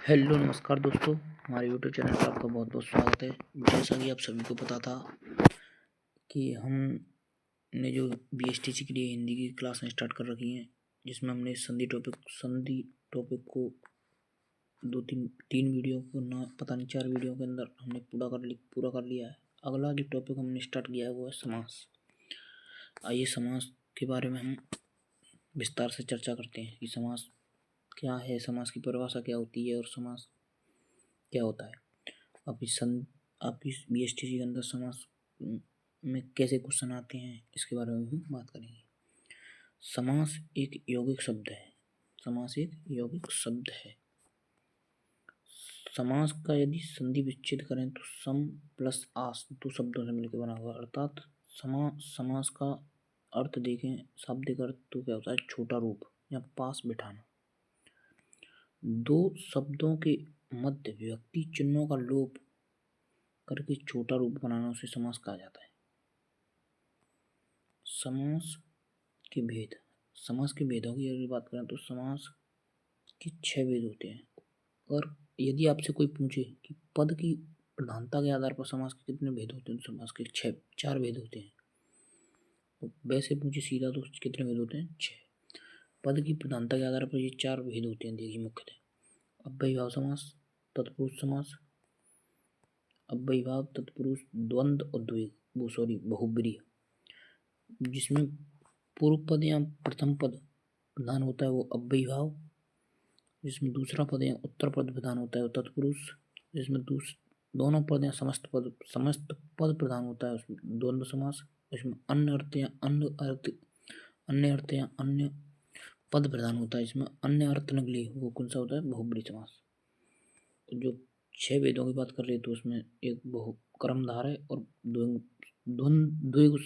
Hello नमस्कार दोस्तों, हमारे यूट्यूब चैनल पर आपका बहुत बहुत स्वागत है। जैसा कि आप सभी को पता था कि हमने जो बीएसटीसी के लिए हिंदी की क्लासें स्टार्ट कर रखी हैं, जिसमें हमने संधि टॉपिक को तीन वीडियो को ना पता नहीं 4 वीडियो के अंदर हमने पूरा कर लिया है। अगला जो टॉपिक हमने स्टार्ट किया है वो है समास। आइए समास के बारे में हम विस्तार से चर्चा करते हैं कि समास क्या है, समास की परिभाषा क्या होती है और समास क्या होता है। आपकी बीएसटीसी के अंदर समास में कैसे क्वेश्चन आते हैं, इसके बारे में हम बात करेंगे। समास एक यौगिक शब्द है। समास एक यौगिक शब्द है। समास का यदि संधि विच्छेद करें तो सम प्लस आस 2 शब्दों से मिलकर बना हुआ, अर्थात समास का अर्थ देखें, शाब्दिक अर्थ तो क्या होता है, छोटा रूप या पास बिठाना। 2 शब्दों के मध्य विभक्ति चिन्हों का लोप करके छोटा रूप बनाना उसे समास कहा जाता है। समास के भेदों की अगर बात करें तो समास के 6 भेद होते हैं। और यदि आपसे कोई पूछे कि पद की प्रधानता के आधार पर समास के कितने भेद होते हैं, तो समास के 4 भेद होते हैं। तो वैसे पूछे सीधा तो कितने भेद होते हैं, 6। पद की प्रधानता के आधार पर ये 4 भेद होते हैं। देखिए मुख्यतः अव्ययीभाव समास, तत्पुरुष समास, अव्ययीभाव, तत्पुरुष, द्वंद्व और बहुब्रीहि, जिसमें पूर्व पद या प्रथम पद प्रधान होता है वो अव्ययीभाव, जिसमें दूसरा पद या उत्तर पद प्रधान होता है वो तत्पुरुष, जिसमें दोनों पद या समस्त पद प्रधान होता है उसमें द्वंद्व समास, इसमें अन्य अर्थ या अन्य पद प्रधान होता है, इसमें अन्य अर्थ निकले वो कौन सा होता है, बहुब्रीहि समास। जो 6 वेदों की बात कर रहे हैं तो उसमें एक क्रमधार है और द्विग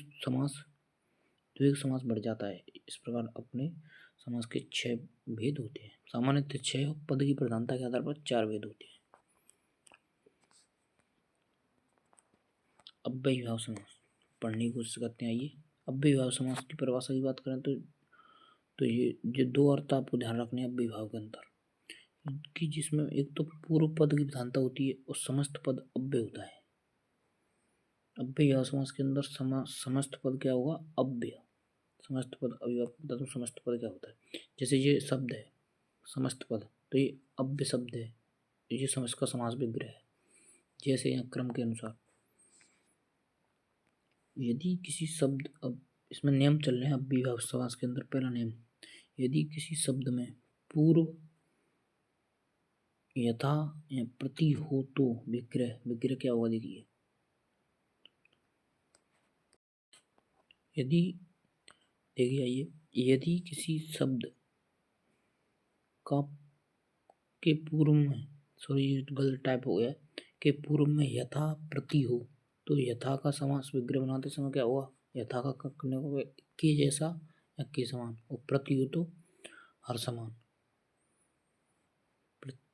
समास बढ़ जाता है। इस प्रकार अपने समास के 6 भेद होते हैं। सामान्यतः 6 पद की प्रधानता के आधार पर 4 भेद होते हैं। अव्ययीभाव समास पढ़ने की कोशिश करते हैं। आइए अव्ययीभाव समास की परिभाषा की बात करें तो ये 2 अर्थ आपको ध्यान रखने हैं अव्ययीभाव के अंदर, कि जिसमें एक तो पूर्व पद की प्रधानता होती है और समस्त पद अव्यय होता है। अव्ययीभाव समास के अंदर समस्त पद क्या होगा, अव्यय। समस्त पद, अभी आपको बता दूं समस्त पद क्या होता है। जैसे ये शब्द है समस्त पद, तो ये अव्यय शब्द है, ये समस्त का समास विग्रह है। जैसे यहाँ क्रम के अनुसार यदि किसी शब्द, अब इसमें नियम चल रहे हैं अव्ययीभाव समास के अंदर। पहला नियम, यदि किसी शब्द में पूर्व यथा या प्रति हो तो विग्रह क्या होगा, देखिए आइए, यदि किसी शब्द का के पूर्व में, सॉरी गलत टाइप हो गया, के पूर्व में यथा प्रति हो तो यथा का समास विग्रह बनाते समय क्या हुआ, यथा का करने को के जैसा या के समान, और प्रति हो तो हर समान।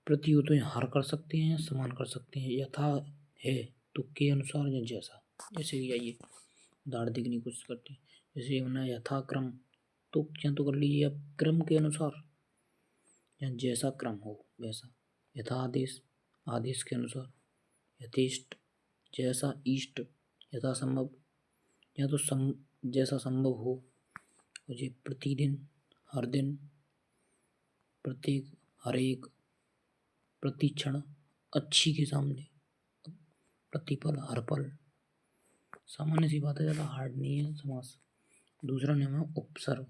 प्रति हो तो हर कर सकते हैं या समान कर सकते हैं, यथा है तो के अनुसार या जैसा। जैसे कि आइए उदाहरण देखने की कोशिश करते हैं। जैसे होना यथा क्रम, तो क्या तो कर लीजिए आप क्रम के अनुसार या जैसा क्रम हो वैसा। यथा आदेश के अनुसार, यथेष्ट जैसा इष्ट, यथा संभव या तो जैसा संभव हो। और ये प्रतिदिन, हर दिन, प्रत्येक, हर एक, प्रतिक्षण, अच्छी के सामने, प्रतिपल, हर पल। सामान्य सी बात है, ज़्यादा हार्ड नहीं है समास। दूसरा नियम है उपसर्ग।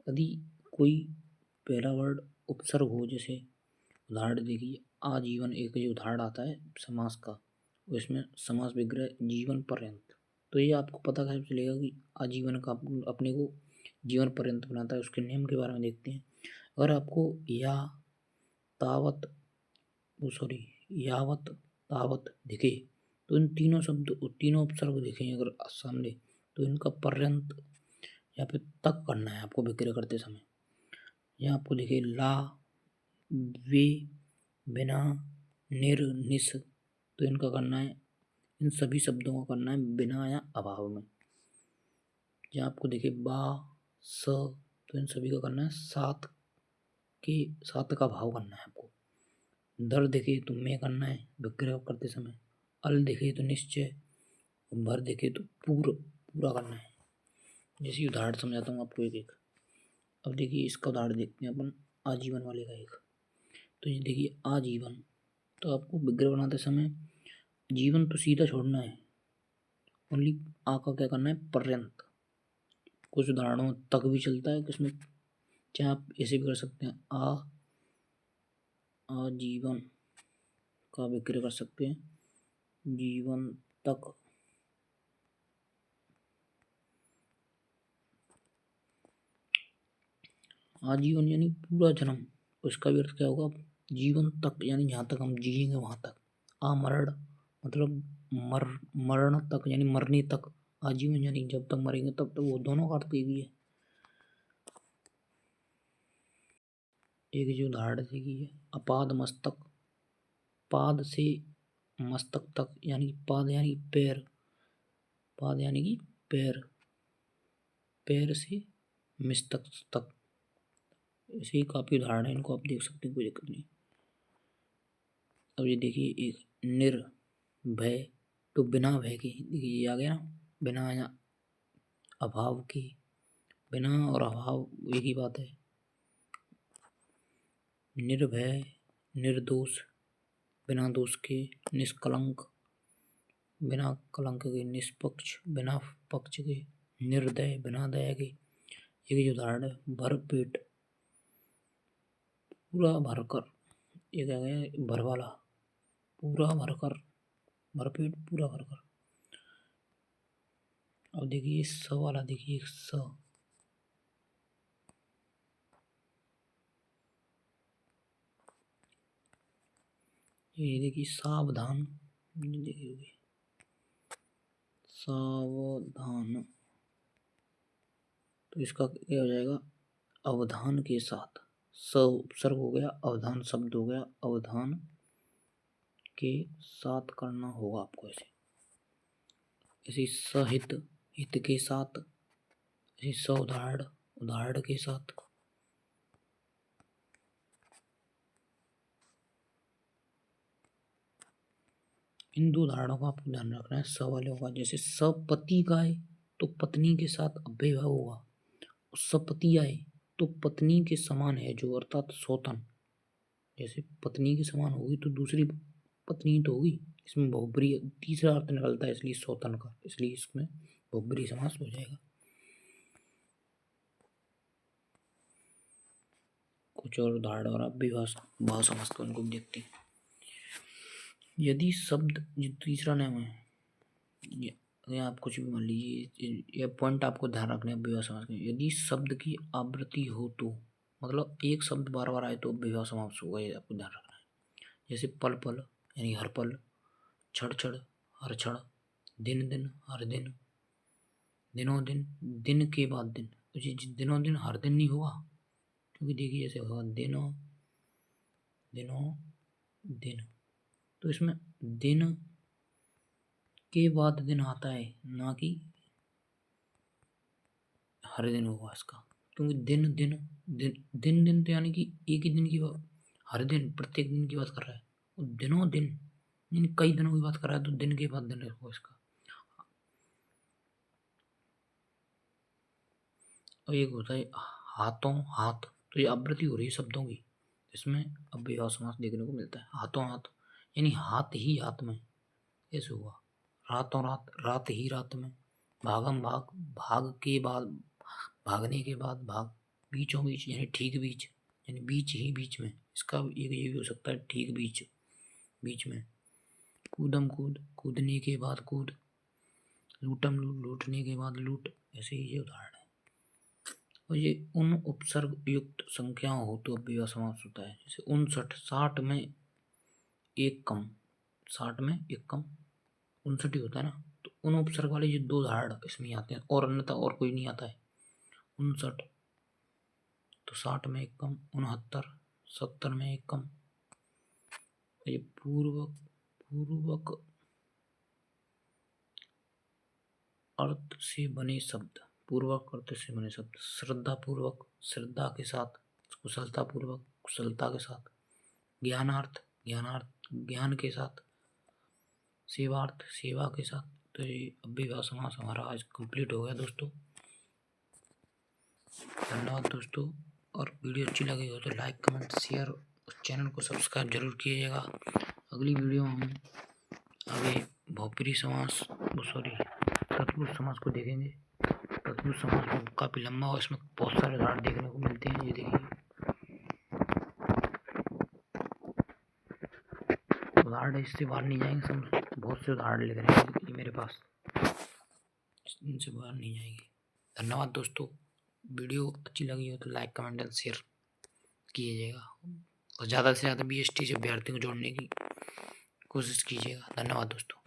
यदि कोई पहला वर्ड उपसर्ग हो, जैसे उदाहरण देखिए आजीवन, एक जो उदाहरण आता है समास का, उसमें समास विग्रह जीवन पर्यंत। तो ये आपको पता कैसे चलेगा कि आजीवन का अपने को जीवन पर्यंत बनाता है, उसके नियम के बारे में देखते हैं। अगर आपको यावत तावत दिखे तो इन तीनों उपसर्ग दिखें अगर सामने, तो इनका पर्यंत या फिर तक करना है आपको विग्रह करते समय। यहाँ आपको दिखे ला, वे, बिना, निर, निस, तो इनका करना है, इन सभी शब्दों का करना है बिना या अभाव में। यहाँ आपको देखे बा, स, तो इन सभी का करना है सात का भाव करना है आपको। दर दिखे तो मैं करना है विग्रह करते समय, अल दिखे तो निश्चय, भर दिखे तो पूरा करना है। जैसे उदाहरण समझाता हूँ आपको एक एक। अब देखिए इसका उदाहरण देखते हैं अपन आजीवन वाले का एक। तो ये देखिए आजीवन, तो आपको विग्रह बनाते समय जीवन तो सीधा छोड़ना है, ओनली आ का क्या करना है पर्यंत। कुछ उदाहरणों तक भी चलता है, किसमें चाहे आप ऐसे भी कर सकते हैं आजीवन का विग्रह कर सकते हैं, जीवन तक। आजीवन यानी पूरा जन्म, उसका भी अर्थ क्या होगा जीवन तक, यानी जहाँ तक हम जिएंगे वहाँ तक। आमरण मतलब मरण तक यानी मरने तक। आजीवन यानी जब तक मरेंगे तब तक, वो दोनों का अर्थ ये भी है। एक जो उदाहरण देखिए अपाद मस्तक, पाद से मस्तक तक यानी पाद यानी पैर, पाद यानी कि पैर, पैर से मस्तक तक। ऐसे ही काफी उदाहरण है, इनको आप देख सकते हैं, कोई दिक्कत नहीं। अब ये देखिए एक निर्भय, तो बिना भय के, देखिए ये आ गया ना, बिना या अभाव के। बिना और अभाव एक ही बात है। निर्भय निर्दोष, बिना दोष के। निष्कलंक, बिना कलंक के। निष्पक्ष, बिना पक्ष के। निर्दय, बिना दया के। एक जो उदाहरण है भरपेट, पूरा भरकर। एक आ गया भर वाला, पूरा भरकर, भरपेट पूरा भरकर। अब देखिए स वाला, देखिए स, ये देखिए सावधान, देखिए सावधान, तो इसका क्या हो जाएगा अवधान के साथ। स उपसर्ग हो गया, अवधान शब्द हो गया, अवधान के साथ करना होगा आपको ऐसे। ऐसे सहित, हित के साथ। ऐसे सौदार्ड, उदाहरण के साथ। इन दो उदाहरणों का आपको ध्यान रखना है। स वाले होगा जैसे सपति का है तो पत्नी के साथ अव्यय भाव होगा। सपति आए तो पत्नी के समान है जो, अर्थात सौतन। जैसे पत्नी के समान होगी तो दूसरी पत्नी तो होगी, इसमें बहुब्री तीसरा अर्थ निकलता है, इसलिए सौतन का, इसलिए इसमें बहुब्री समास हो जाएगा। कुछ और उदाहरण और आप भी भाव समझते उनको भी देखते हैं। यदि शब्द, जो तीसरा नियम है, ये आप कुछ भी मान लीजिए, ये पॉइंट आपको ध्यान रखने हैं विवाह समास के। यदि शब्द की आवृत्ति हो तो, मतलब एक शब्द बार बार आए तो विवाह समास होगा, ये आपको ध्यान रखना है। जैसे पल पल यानी हर पल, क्षण क्षण हर क्षण, दिन दिन हर दिन, दिनों दिन दिन के बाद दिन। तो ये दिनों दिन हर दिन नहीं होगा, क्योंकि देखिए जैसे होगा दिनों दिनों दिन, तो इसमें दिन के बाद दिन आता है, ना कि हर दिन होगा इसका। क्योंकि दिन दिन दिन दिन दिन तो यानी कि एक ही दिन की बात, हर दिन प्रत्येक दिन की बात कर रहा है। और दिनों दिन यानी कई दिनों की बात कर रहा है, तो दिन के बाद दिन होगा इसका। और एक होता है हाथों हाथ, तो ये आवृत्ति हो रही है शब्दों की, इसमें अव्ययभाव समास देखने को मिलता है। हाथों हाथ यानी हाथ ही हाथ में, ऐसे हुआ। रातों रात, रात ही रात में। भागम भाग, भाग के बाद, भागने के बाद भाग। बीचों बीच यानी ठीक बीच, यानी बीच ही बीच में। इसका एक ये भी हो सकता है ठीक बीच, बीच में। कूदम कूद, कूदने के बाद कूद। लूटम लूट, लूटने के बाद लूट। ऐसे ही ये उदाहरण है। और ये उन उपसर्ग युक्त संख्याओं हो तो अव्ययभाव समास होता है। जैसे 59, 60 में एक कम, 60 में एक कम 59 ही होता है ना। तो उन उपसर्ग वाले जो दो उदाहरण इसमें आते हैं, और अन्यथा और कोई नहीं आता है। 59 तो 60 में एक कम, 69 70 में एक कम। ये पूर्वक, पूर्वक अर्थ से बने शब्द, पूर्वक अर्थ से बने शब्द। श्रद्धा पूर्वक, श्रद्धा के साथ। कुशलता पूर्वक, कुशलता के साथ। ज्ञानार्थ, ज्ञानार्थ ज्ञान के साथ, सेवार्थ सेवा के साथ। तो ये अव्ययभाव समास हमारा आज कंप्लीट हो गया दोस्तों। धन्यवाद दोस्तों। और वीडियो अच्छी लगी हो तो लाइक कमेंट शेयर, चैनल को सब्सक्राइब जरूर कीजिएगा। अगली वीडियो में हम आगे भौपरी समास तत्पुरुष समास को देखेंगे। तत्पुरुष समास काफी लंबा और इसमें बहुत सारे उदाहरण देखने को मिलते हैं। ये देखिए उदाहरण इससे बाहर नहीं जाएंगे, हम बहुत से उदाहरण लिख रहे हैं मेरे पास, इनसे बाहर नहीं जाएंगे। धन्यवाद दोस्तों। वीडियो अच्छी लगी हो तो लाइक कमेंट एंड शेयर कीजिएगा और ज़्यादा से ज़्यादा BST से अभ्यर्थियों को जोड़ने की कोशिश कीजिएगा। धन्यवाद दोस्तों।